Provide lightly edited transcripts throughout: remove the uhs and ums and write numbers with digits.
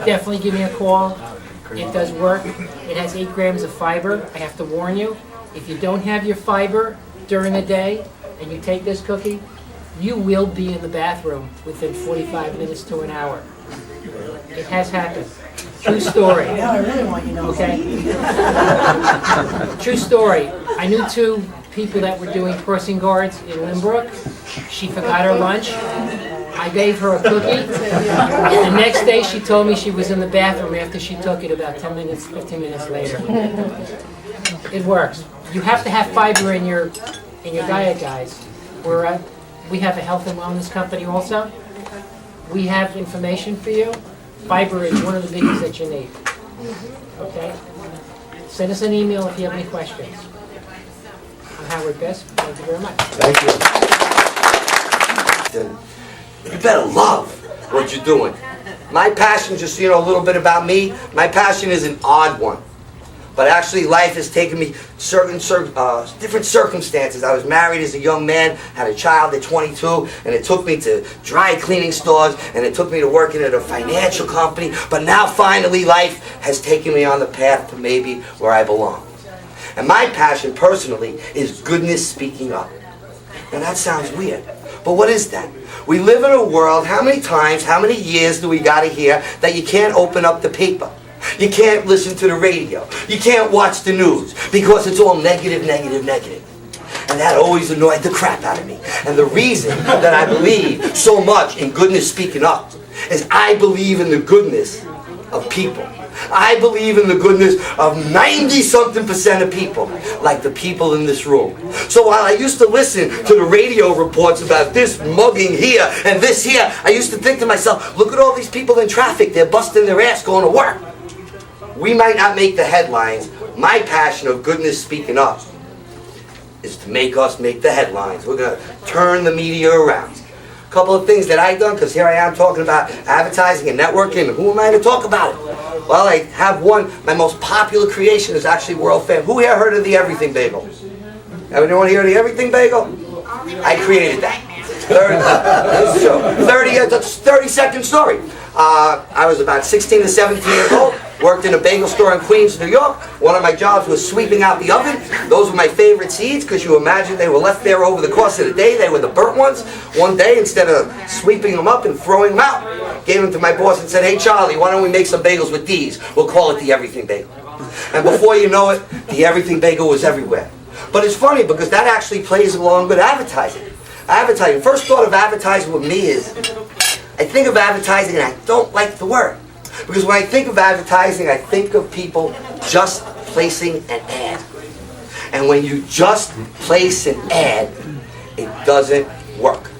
definitely give me a call. It does work. It has 8 grams of fiber. I have to warn you, if you don't have your fiber during the day and you take this cookie, you will be in the bathroom within 45 minutes to an hour. It has happened. True story. Now I really want you to know. Okay? True story. I knew 2 people that were doing crossing guards in Limbrook. She forgot her lunch. I gave her a cookie. The next day she told me she was in the bathroom after she took it about 10 minutes, 15 minutes later. It works. You have to have fiber in your diet, guys. We have a health and wellness company also. We have information for you. Fiber is one of the biggies that you need. Okay? Send us an email if you have any questions. I'm Howard Bisk. Thank you very much. Thank you. You better love what you're doing. My passion, just so you know a little bit about me, my passion is an odd one. But actually life has taken me different circumstances. I was married as a young man, had a child at 22, and it took me to dry cleaning stores, and it took me to working at a financial company. But now finally life has taken me on the path to maybe where I belong. And my passion personally is goodness speaking up. And that sounds weird, but what is that? We live in a world, how many times, how many years do we gotta hear that you can't open up the paper? You can't listen to the radio. You can't watch the news because it's all negative, negative, negative. And that always annoyed the crap out of me. And the reason that I believe so much in goodness speaking up is I believe in the goodness of people. I believe in the goodness of 90-something% of people, like the people in this room. So while I used to listen to the radio reports about this mugging here and this here, I used to think to myself, look at all these people in traffic, they're busting their ass going to work. We might not make the headlines. My passion of goodness speaking up is to make us make the headlines. We're going to turn the media around. A couple of things that I've done, because here I am talking about advertising and networking. Who am I to talk about it? Well, I have one. My most popular creation is actually world famous. Who here heard of the Everything Bagel? Anyone hear of the Everything Bagel? I created that. 30-second story. I was about 16 to 17 years old. Worked in a bagel store in Queens, New York. One of my jobs was sweeping out the oven. Those were my favorite seeds because you imagine they were left there over the course of the day. They were the burnt ones. One day, instead of sweeping them up and throwing them out, gave them to my boss and said, hey Charlie, why don't we make some bagels with these? We'll call it the Everything Bagel. And before you know it, the Everything Bagel was everywhere. But it's funny because that actually plays along with advertising. Advertising. First thought of advertising with me is, I think of advertising and I don't like the word. Because when I think of advertising, I think of people just placing an ad. And when you just place an ad, it doesn't work.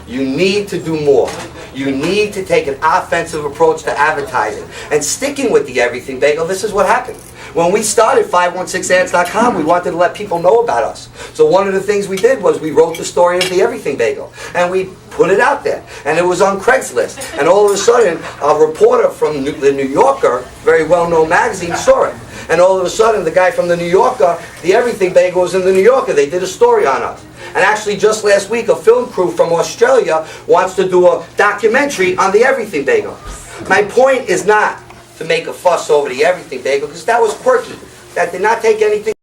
You need to do more. You need to take an offensive approach to advertising. And sticking with the Everything Bagel, this is what happened. When we started 516ads.com, we wanted to let people know about us. So one of the things we did was we wrote the story of the Everything Bagel. And we put it out there. And it was on Craigslist. And all of a sudden, a reporter from the New Yorker, very well-known magazine, saw it. And all of a sudden, the guy from the New Yorker, the Everything Bagel was in the New Yorker. They did a story on us. And actually, just last week, a film crew from Australia wants to do a documentary on the Everything Bagel. My point is not to make a fuss over the Everything Bagel, because that was quirky. That did not take anything